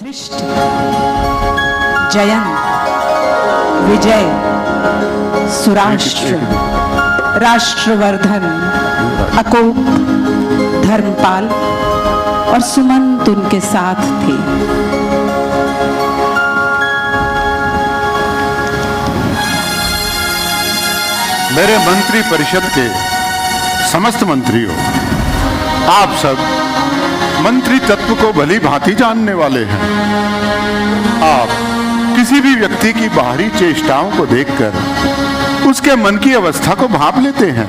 दृष्टि, जयंत, विजय, सुराष्ट्र, राष्ट्रवर्धन, अकोप, धर्मपाल और सुमंत उनके साथ थे। मेरे मंत्री परिषद के समस्त मंत्रियों, आप सब मंत्री तत्व को भली भांति जानने वाले हैं। आप किसी भी व्यक्ति की बाहरी चेष्टाओं को देखकर उसके मन की अवस्था को भांप लेते हैं।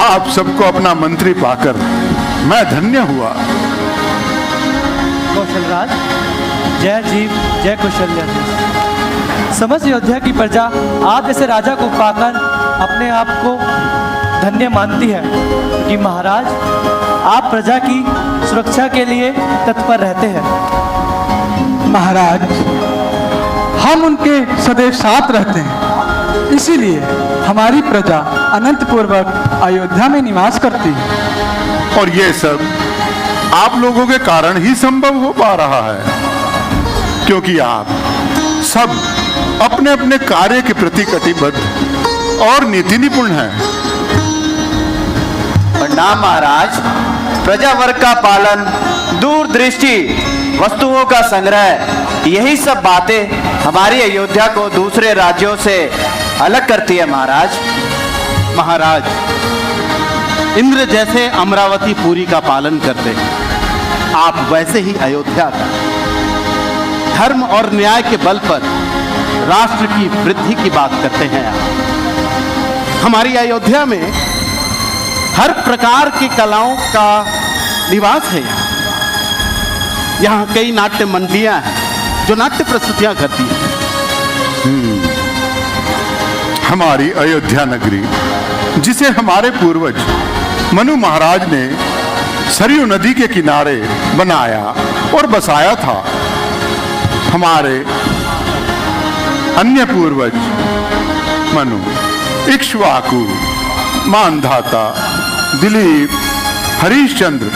आप सबको अपना मंत्री पाकर मैं धन्य हुआ। कौशलराज, जय जीव जय कौशल्या। समस्त अयोध्या की प्रजा आप जैसे राजा को पाकर अपने आप को धन्य मानती है कि महाराज आप प्रजा की सुरक्षा के लिए तत्पर रहते हैं। महाराज, हम उनके सदैव साथ रहते हैं, इसीलिए हमारी प्रजा अनंत पूर्वक अयोध्या में निवास करती है। और ये सब आप लोगों के कारण ही संभव हो पा रहा है, क्योंकि आप सब अपने अपने कार्य के प्रति कटिबद्ध और नीति निपुण हैं। प्रणाम महाराज। प्रजा वर्ग का पालन, दूरदृष्टि, वस्तुओं का संग्रह, यही सब बातें हमारी अयोध्या को दूसरे राज्यों से अलग करती है महाराज। महाराज, इंद्र जैसे अमरावती पुरी का पालन करते हैं, आप वैसे ही अयोध्या का धर्म और न्याय के बल पर राष्ट्र की वृद्धि की बात करते हैं। हमारी अयोध्या में हर प्रकार की कलाओं का निवास है। यहाँ कई नाट्य मंडलियां हैं जो नाट्य प्रस्तुतियां करती हैं। हमारी अयोध्या नगरी, जिसे हमारे पूर्वज मनु महाराज ने सरयू नदी के किनारे बनाया और बसाया था, हमारे अन्य पूर्वज मनु, इक्ष्वाकु, मानधाता, दिलीप, हरिश्चंद्र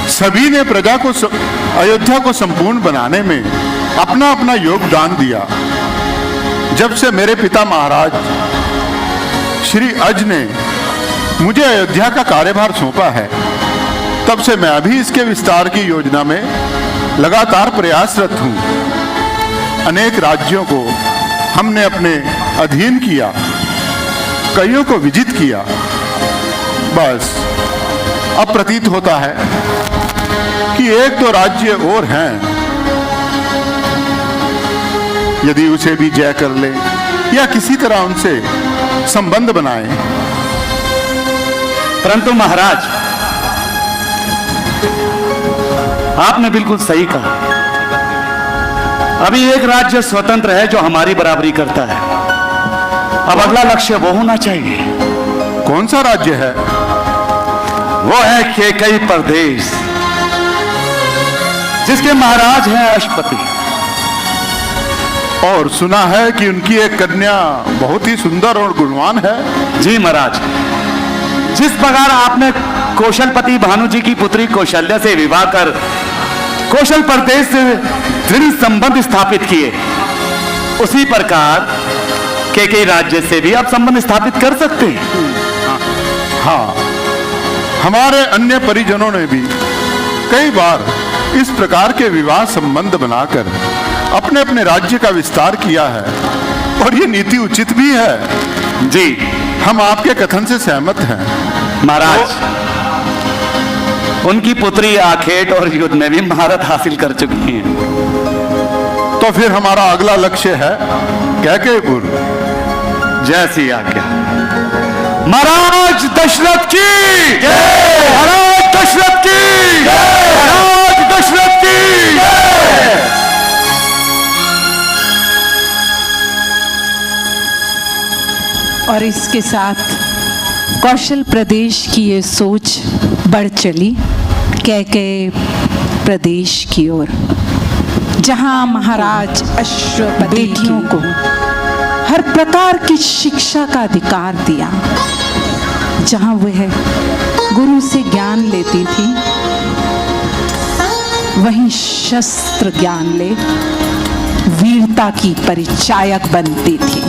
सभी ने प्रजा को अयोध्या को संपूर्ण बनाने में अपना अपना योगदान दिया। जब से मेरे पिता महाराज श्री अज ने मुझे अयोध्या का कार्यभार सौंपा है, तब से मैं अभी इसके विस्तार की योजना में लगातार प्रयासरत हूं। अनेक राज्यों को हमने अपने अधीन किया, कईयों को विजित किया। बस अब प्रतीत होता है कि एक दो राज्य और हैं, यदि उसे भी जय कर ले या किसी तरह उनसे संबंध बनाए। परंतु महाराज, आपने बिल्कुल सही कहा। अभी एक राज्य स्वतंत्र है जो हमारी बराबरी करता है। अब अगला लक्ष्य वो होना चाहिए। कौन सा राज्य है? वो है केकई प्रदेश, जिसके महाराज हैं अश्वपति। और सुना है कि उनकी एक कन्या बहुत ही सुंदर और गुणवान है। जी महाराज, जिस प्रकार आपने कौशलपति भानु जी की पुत्री कौशल्या से विवाह कर कौशल प्रदेश से दृढ़ संबंध स्थापित किए, उसी प्रकार केकई राज्य से भी आप संबंध स्थापित कर सकते हैं। हाँ, हमारे अन्य परिजनों ने भी कई बार इस प्रकार के विवाह संबंध बनाकर अपने अपने राज्य का विस्तार किया है, और ये नीति उचित भी है। जी, हम आपके कथन से सहमत हैं महाराज। उनकी पुत्री आखेट और युद्ध में भी महारत हासिल कर चुकी हैं। तो फिर हमारा अगला लक्ष्य है कैकेयपुर। जैसी आज्ञा। महाराज दशरथ की जय। महाराज दशरथ की जय। महाराज दशरथ की जय। और इसके साथ कौशल प्रदेश की ये सोच बढ़ चली कैकेय प्रदेश की ओर, जहां महाराज अश्वपति बेटियों को हर प्रकार की शिक्षा का अधिकार दिया, जहां वह गुरु से ज्ञान लेती थी, वहीं शस्त्र ज्ञान ले वीरता की परिचायक बनती थी।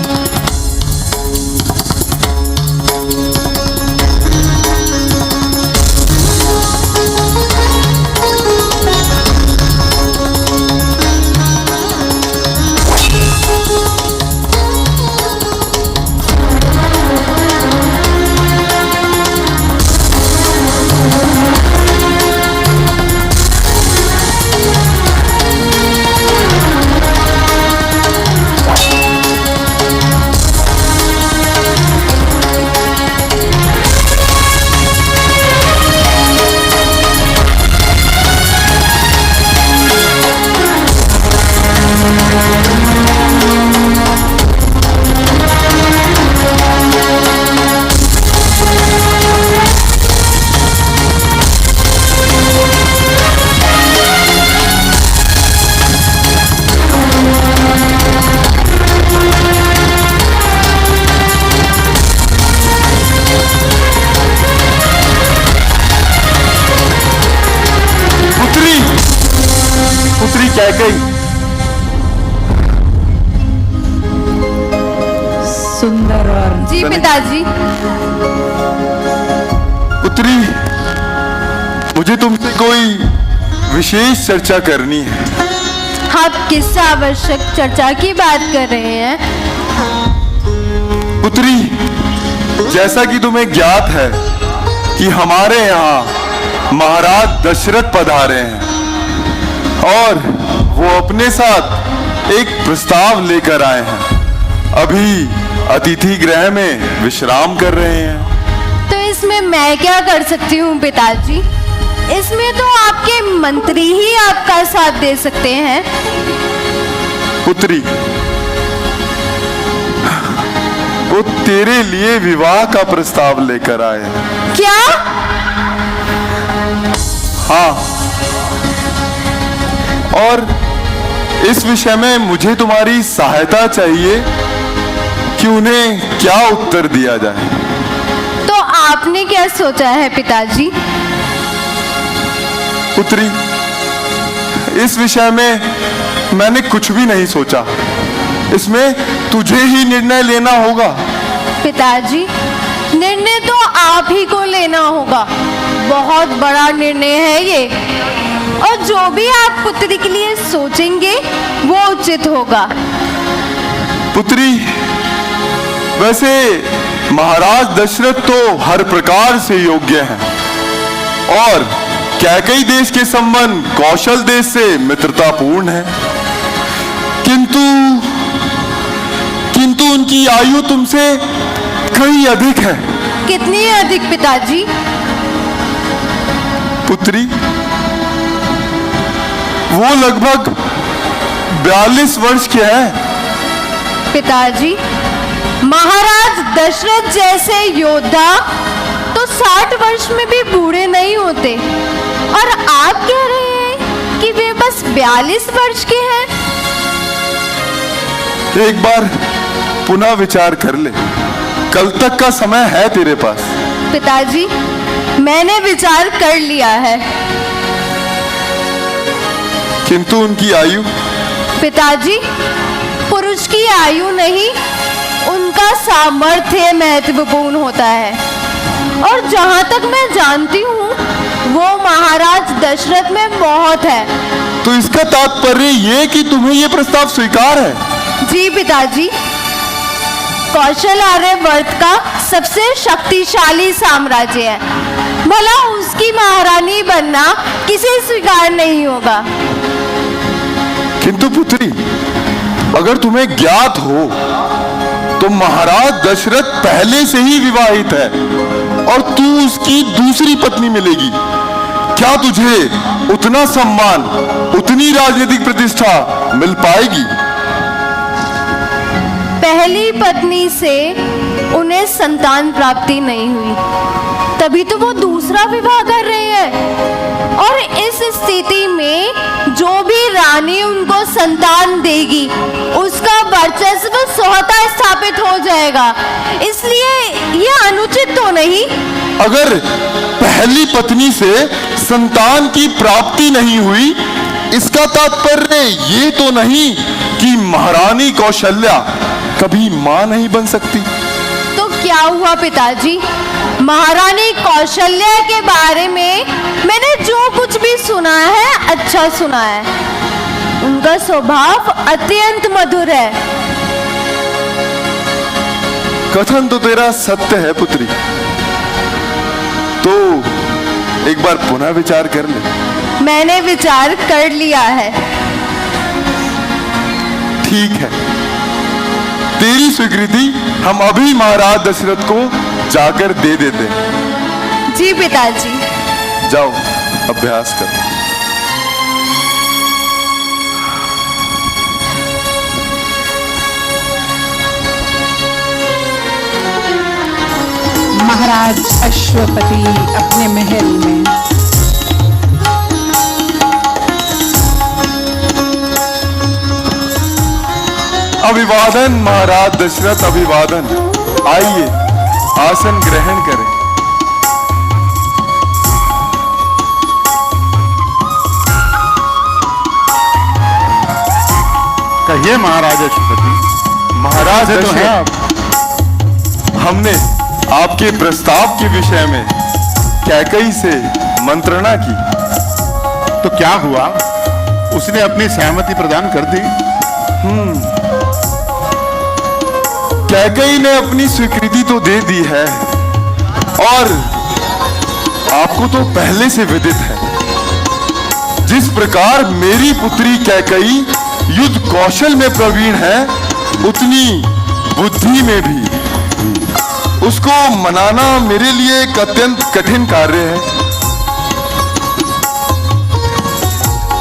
पुत्री कैकेयी, सुंदर और जी पिताजी। पुत्री, मुझे तुमसे कोई विशेष चर्चा करनी है। आप किस आवश्यक चर्चा की बात कर रहे हैं? पुत्री, जैसा कि तुम्हें ज्ञात है कि हमारे यहाँ महाराज दशरथ पधारे हैं और वो अपने साथ एक प्रस्ताव लेकर आए हैं। अभी अतिथि गृह में विश्राम कर रहे हैं। तो इसमें मैं क्या कर सकती हूँ पिताजी? इसमें तो आपके मंत्री ही आपका साथ दे सकते हैं। पुत्री, वो तेरे लिए विवाह का प्रस्ताव लेकर आए हैं। क्या? हाँ, और इस विषय में मुझे तुम्हारी सहायता चाहिए कि उन्हें क्या उत्तर दिया जाए। तो आपने क्या सोचा है पिताजी? पुत्री, इस विषय में मैंने कुछ भी नहीं सोचा। इसमें तुझे ही निर्णय लेना होगा। पिताजी, निर्णय तो आप ही को लेना होगा। बहुत बड़ा निर्णय है ये, और जो भी आप पुत्री के लिए सोचेंगे वो उचित होगा। पुत्री, वैसे महाराज दशरथ तो हर प्रकार से योग्य हैं और कैकेयी देश के संबंध कौशल देश से मित्रतापूर्ण है, किंतु उनकी आयु तुमसे कहीं अधिक है। कितनी अधिक पिताजी? पुत्री, वो लगभग 42 वर्ष के हैं। पिताजी, महाराज दशरथ जैसे योद्धा तो 60 वर्ष में भी बूढ़े नहीं होते, और आप कह रहे हैं कि वे बस 42 वर्ष के हैं। एक बार पुनः विचार कर ले, कल तक का समय है तेरे पास। पिताजी, मैंने विचार कर लिया है। किंतु उनकी आयु? पिताजी, पुरुष की आयु नहीं, उनका सामर्थ्य महत्वपूर्ण होता है, और जहां तक मैं जानती हूँ वो महाराज दशरथ में बहुत है। तो इसका तात्पर्य ये कि तुम्हें ये प्रस्ताव स्वीकार है? जी पिताजी, कौशल आर्यवर्त का सबसे शक्तिशाली साम्राज्य है, भला उसकी महारानी बनना किसे स्वीकार नहीं होगा। किंतु पुत्री, अगर तुम्हें ज्ञात हो तो महाराज दशरथ पहले से ही विवाहित है और तू उसकी दूसरी पत्नी मिलेगी। क्या तुझे उतना सम्मान, उतनी राजनीतिक प्रतिष्ठा मिल पाएगी? पहली पत्नी से उन्हें संतान प्राप्ति नहीं हुई, तभी तो वो दूसरा विवाह कर रहे हैं, और इस स्थिति में जो भी रानी उनको संतान देगी उसका वर्चस्व स्वतः स्थापित हो जाएगा, इसलिए ये अनुचित तो नहीं। अगर पहली पत्नी से संतान की प्राप्ति नहीं हुई इसका तात्पर्य ये तो नहीं कि महारानी कौशल्या कभी मां नहीं बन सकती। तो क्या हुआ पिताजी? महारानी कौशल्या के बारे में मैंने जो कुछ भी सुना है अच्छा सुना है। उनका स्वभाव अत्यंत मधुर है। कथन तो तेरा सत्य है पुत्री, तो एक बार पुनः विचार कर ले। मैंने विचार कर लिया है। ठीक है, तेरी स्वीकृति हम अभी महाराज दशरथ को जाकर दे देते हैं। जी पिताजी। जाओ अभ्यास करो। महाराज अश्वपति अपने महल में अभिवादन महाराज दशरथ, अभिवादन। आइए आसन ग्रहण करें। कहिए महाराज अश्वपति। महाराज तो हैं आप। हमने आपके प्रस्ताव के विषय में कैकई से मंत्रणा की। तो क्या हुआ? उसने अपनी सहमति प्रदान कर दी? कैकई ने अपनी स्वीकृति तो दे दी है, और आपको तो पहले से विदित है जिस प्रकार मेरी पुत्री कैकई युद्ध कौशल में प्रवीण है, उतनी बुद्धि में भी उसको मनाना मेरे लिए एक अत्यंत कठिन कार्य है।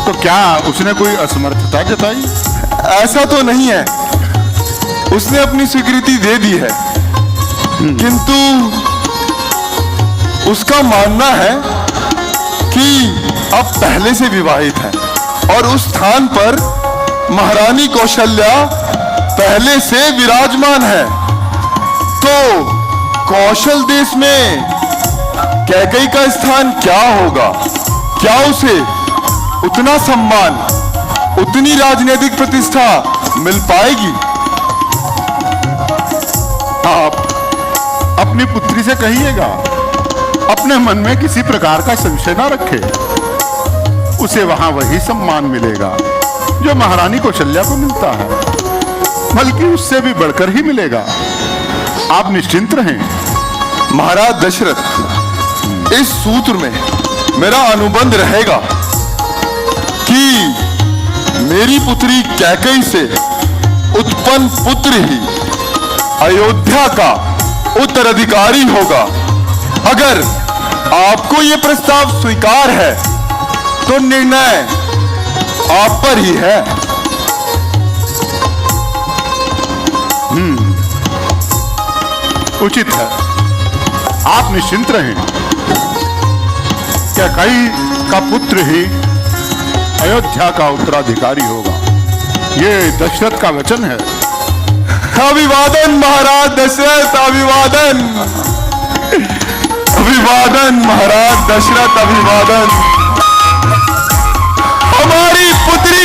तो क्या उसने कोई असमर्थता जताई? ऐसा तो नहीं है, उसने अपनी स्वीकृति दे दी है, किंतु उसका मानना है कि अब पहले से विवाहित है और उस स्थान पर महारानी कौशल्या पहले से विराजमान है। तो कौशल देश में कैकई का स्थान क्या होगा? क्या उसे उतना सम्मान, उतनी राजनीतिक प्रतिष्ठा मिल पाएगी? आप अपनी पुत्री से कहिएगा, अपने मन में किसी प्रकार का संशय ना रखे। उसे वहां वही सम्मान मिलेगा जो महारानी कौशल्या को मिलता है, बल्कि उससे भी बढ़कर ही मिलेगा। आप निश्चिंत रहें। महाराज दशरथ, इस सूत्र में मेरा अनुबंध रहेगा कि मेरी पुत्री कैकई से उत्पन्न पुत्र ही अयोध्या का उत्तराधिकारी होगा। अगर आपको यह प्रस्ताव स्वीकार है तो निर्णय आप पर ही है। उचित है, आप निश्चिंत रहें। कैकई का पुत्र ही अयोध्या का उत्तराधिकारी होगा, ये दशरथ का वचन है। अभिवादन महाराज दशरथ, अभिवादन। अभिवादन महाराज दशरथ, अभिवादन। हमारी पुत्री